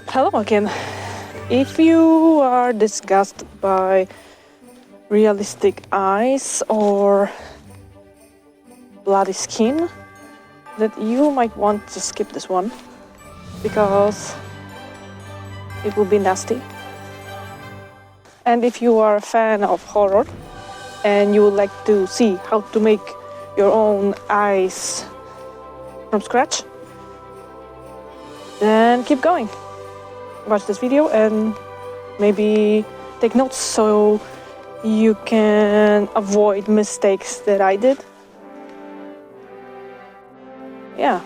Hello again. If you are disgusted by realistic eyes or bloody skin, that you might want to skip this one because it will be nasty. And if you are a fan of horror and you would like to see how to make your own eyes from scratch, then keep going. Watch this video and maybe take notes so you can avoid mistakes that I did. Yeah.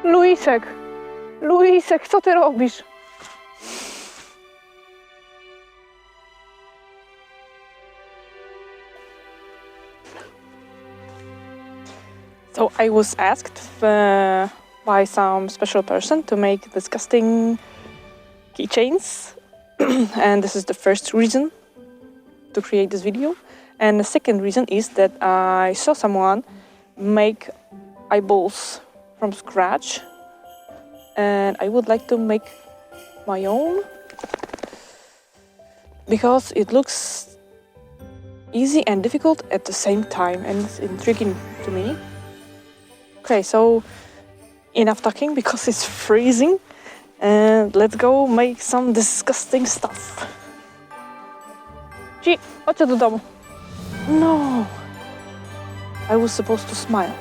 Luisek, co ty robisz? So I was asked by some special person to make disgusting keychains, and this is the first reason to create this video. And the second reason is that I saw someone make eyeballs from scratch, and I would like to make my own because it looks easy and difficult at the same time, and it's intriguing to me. Okay, so enough talking because it's freezing, and let's go make some disgusting stuff. Gee, chodźcie do domu. No, I was supposed to smile.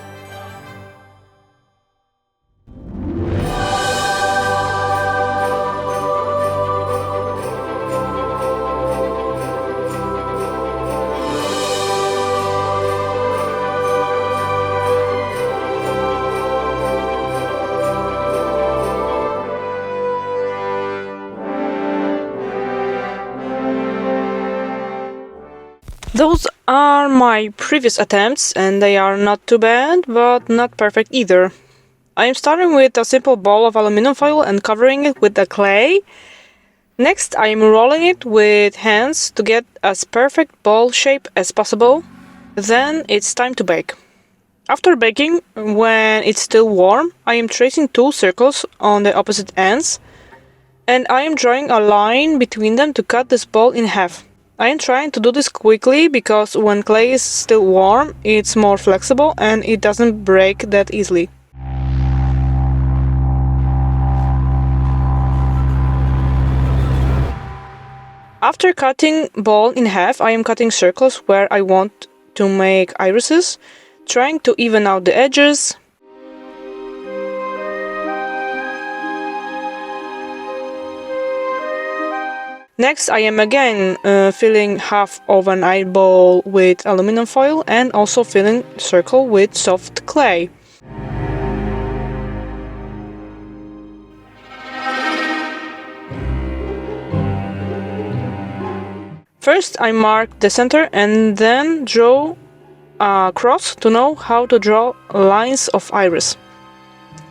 Those are my previous attempts, and they are not too bad, but not perfect either. I am starting with a simple ball of aluminum foil and covering it with the clay. Next, I am rolling it with hands to get as perfect ball shape as possible. Then it's time to bake. After baking, when it's still warm, I am tracing 2 circles on the opposite ends, and I am drawing a line between them to cut this ball in half. I am trying to do this quickly because when clay is still warm, it's more flexible and it doesn't break that easily. After cutting ball in half, I am cutting circles where I want to make irises, trying to even out the edges. Next, I am again filling half of an eyeball with aluminum foil and also filling circle with soft clay. First, I mark the center and then draw a cross to know how to draw lines of iris.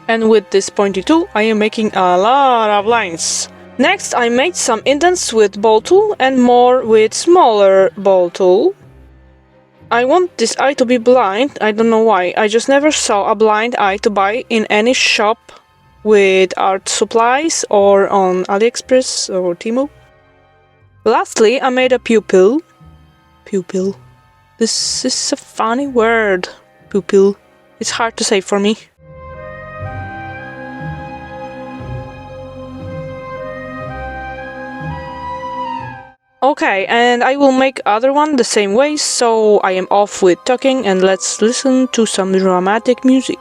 And with this pointy tool, I am making a lot of lines. Next, I made some indents with ball tool and more with smaller ball tool. I want this eye to be blind, I don't know why, I just never saw a blind eye to buy in any shop with art supplies or on AliExpress or Temu. Lastly, I made a pupil. Pupil. This is a funny word. Pupil. It's hard to say for me. Okay, and I will make other one the same way, so I am off with talking and let's listen to some dramatic music.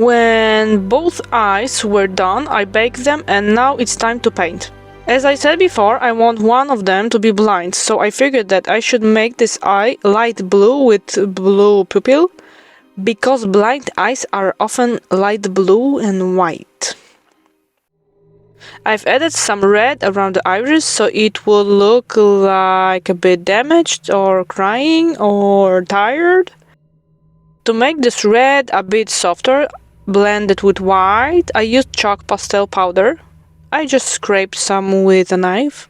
When both eyes were done, I baked them and now it's time to paint. As I said before, I want one of them to be blind, so I figured that I should make this eye light blue with blue pupil, because blind eyes are often light blue and white. I've added some red around the iris so it will look like a bit damaged or crying or tired. To make this red a bit softer, blended with white, I used chalk pastel powder. I just scraped some with a knife.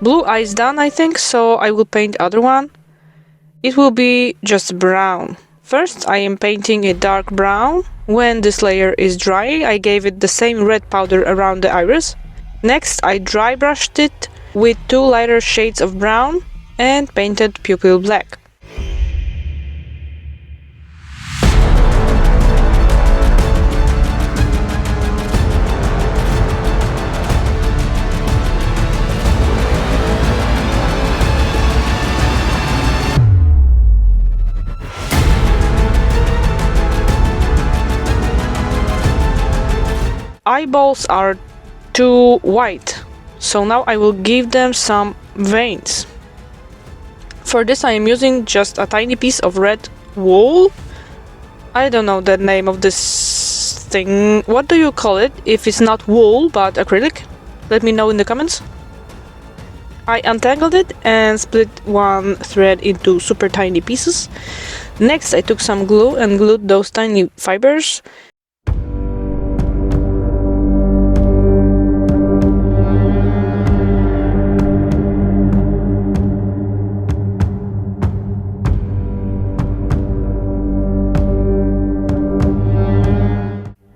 Blue eye is done, I think, so I will paint other one. It will be just brown. First, I am painting a dark brown. When this layer is drying, I gave it the same red powder around the iris. Next, I dry brushed it with 2 lighter shades of brown and painted pupil black. Eyeballs are too white, so now I will give them some veins. For this I am using just a tiny piece of red wool. I don't know the name of this thing. What do you call it if it's not wool but acrylic? Let me know in the comments. I untangled it and split one thread into super tiny pieces. Next I took some glue and glued those tiny fibers.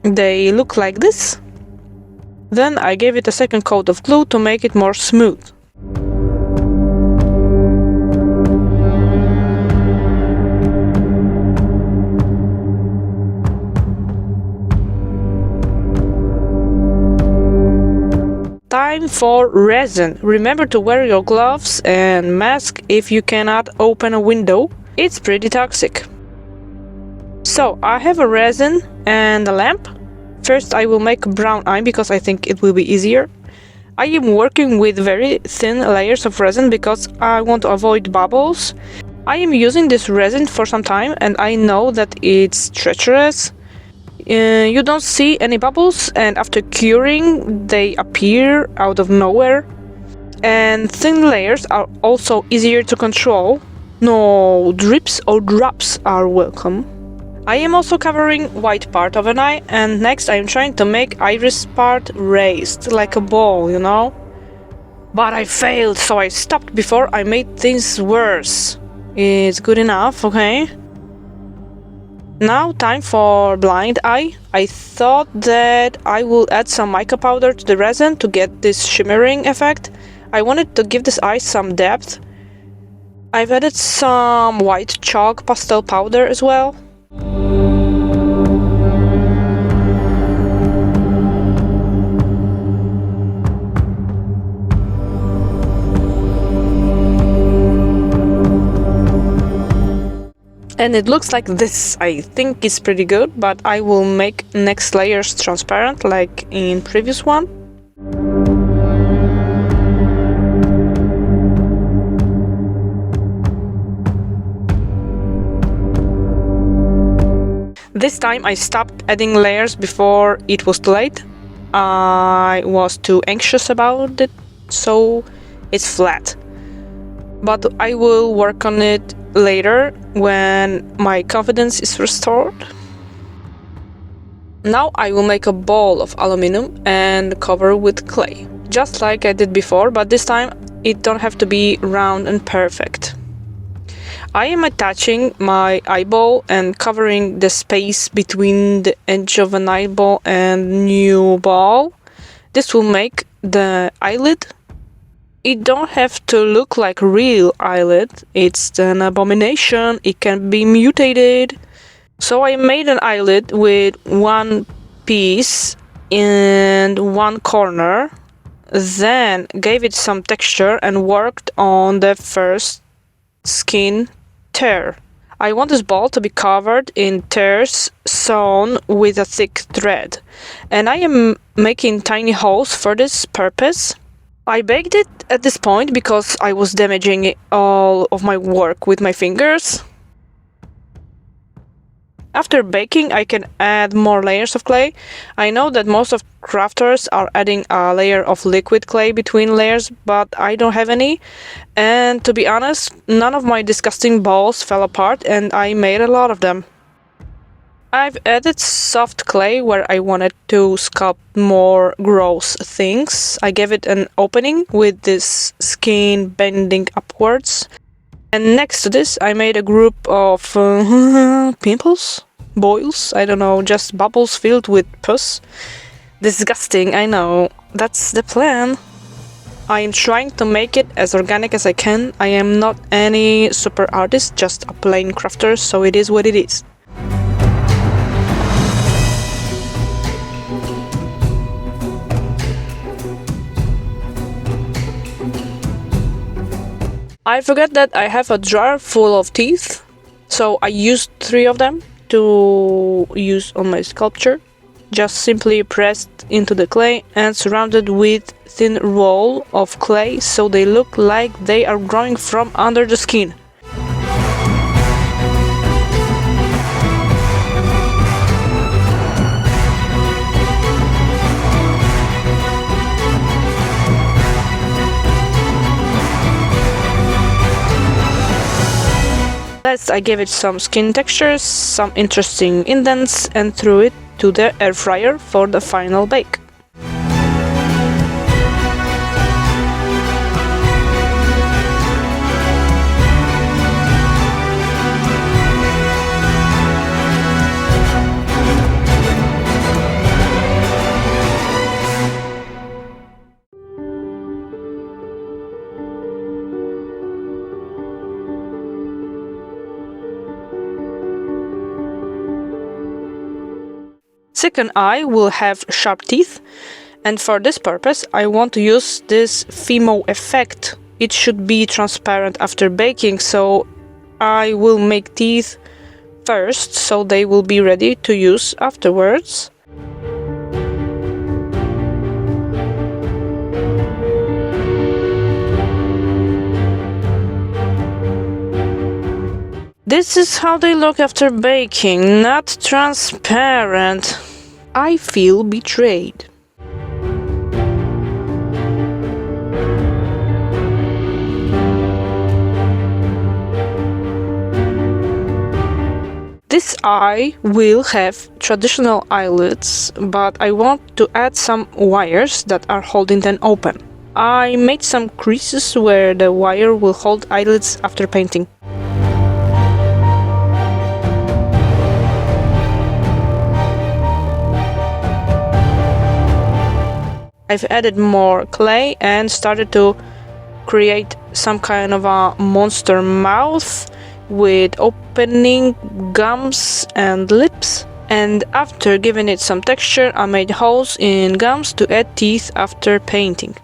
They look like this. Then I gave it a second coat of glue to make it more smooth. Time for resin. Remember to wear your gloves and mask if you cannot open a window. It's pretty toxic. So I have a resin and a lamp. First I will make a brown eye because I think it will be easier. I am working with very thin layers of resin because I want to avoid bubbles. I am using this resin for some time and I know that it's treacherous. You don't see any bubbles, and after curing they appear out of nowhere. And thin layers are also easier to control. No drips or drops are welcome. I am also covering white part of an eye, and next I am trying to make iris part raised, like a ball, you know? But I failed, so I stopped before I made things worse. It's good enough, okay? Now time for blind eye. I thought that I will add some mica powder to the resin to get this shimmering effect. I wanted to give this eye some depth. I've added some white chalk pastel powder as well. And it looks like this. I think it's pretty good, but I will make next layers transparent like in previous one. This time I stopped adding layers before it was too late. I was too anxious about it, so it's flat. But I will work on it later when my confidence is restored. Now I will make a ball of aluminum and cover with clay, just like I did before, but this time it don't have to be round and perfect. I am attaching my eyeball and covering the space between the edge of an eyeball and new ball. This will make the eyelid. It don't have to look like a real eyelid. It's an abomination. It can be mutated. So I made an eyelid with one piece and one corner. Then gave it some texture and worked on the first skin tear. I want this ball to be covered in tears sewn with a thick thread, and I am making tiny holes for this purpose. I baked it at this point because I was damaging all of my work with my fingers. After baking, I can add more layers of clay. I know that most of crafters are adding a layer of liquid clay between layers, but I don't have any. And to be honest, none of my disgusting balls fell apart and I made a lot of them. I've added soft clay where I wanted to sculpt more gross things. I gave it an opening with this skin bending upwards. And next to this, I made a group of pimples? Boils? I don't know, just bubbles filled with pus. Disgusting, I know. That's the plan. I am trying to make it as organic as I can. I am not any super artist, just a plain crafter, so it is what it is. I forgot that I have a jar full of teeth, so I used 3 of them to use on my sculpture. Just simply pressed into the clay and surrounded with thin roll of clay so they look like they are growing from under the skin. Next, I gave it some skin textures, some interesting indents, and threw it to the air fryer for the final bake. Second eye will have sharp teeth, and for this purpose I want to use this Fimo effect. It should be transparent after baking, so I will make teeth first so they will be ready to use afterwards. This is how they look after baking, not transparent. I feel betrayed. This eye will have traditional eyelids, but I want to add some wires that are holding them open. I made some creases where the wire will hold eyelids after painting. I've added more clay and started to create some kind of a monster mouth with opening gums and lips. And after giving it some texture, I made holes in gums to add teeth after painting.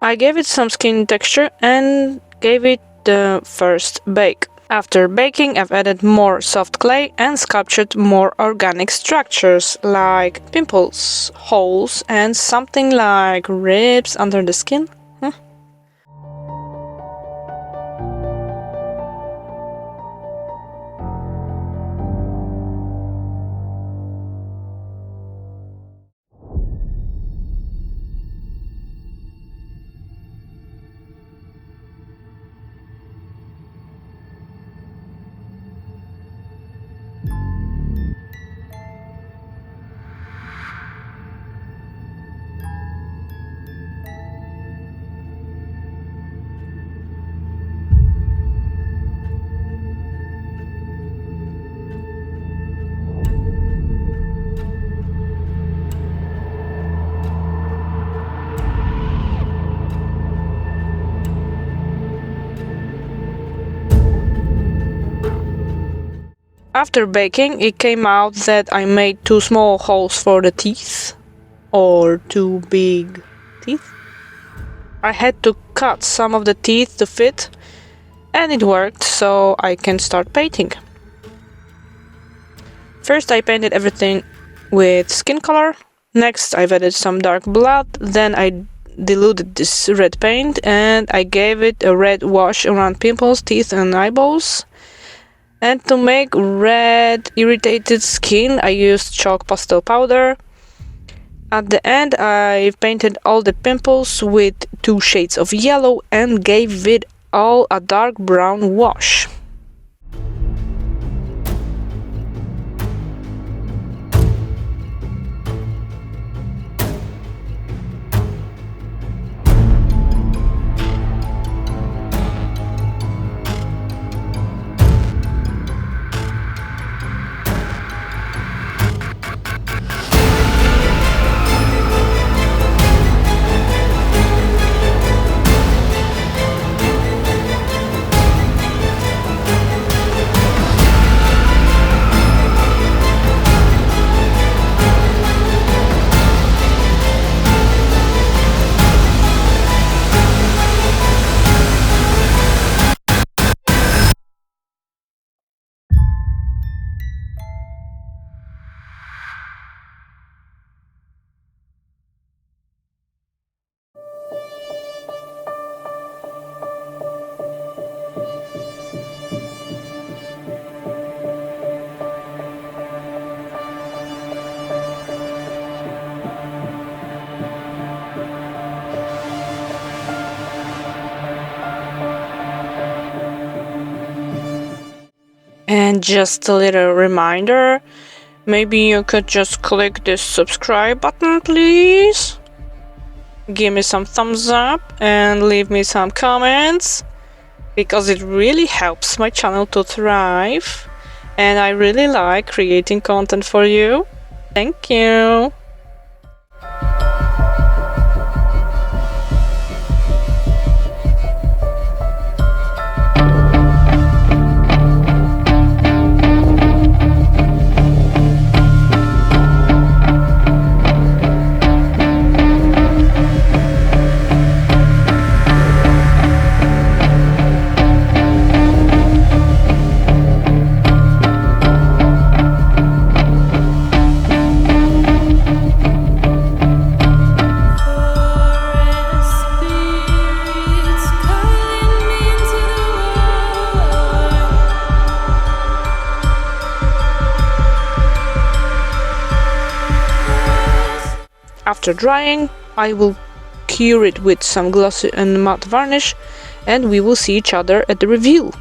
I gave it some skin texture and gave it the first bake. After baking, I've added more soft clay and sculptured more organic structures like pimples, holes, and something like ribs under the skin. After baking, it came out that I made 2 small holes for the teeth, or 2 big teeth. I had to cut some of the teeth to fit, and it worked, so I can start painting. First I painted everything with skin color. Next I've added some dark blood, then I diluted this red paint and I gave it a red wash around pimples, teeth and eyeballs. And to make red irritated skin I used chalk pastel powder. At the end I painted all the pimples with 2 shades of yellow and gave it all a dark brown wash. And just a little reminder, maybe you could just click this subscribe button, please? Give me some thumbs up and leave me some comments, because it really helps my channel to thrive, and I really like creating content for you. Thank you! After drying, I will cure it with some glossy and matte varnish, and we will see each other at the reveal.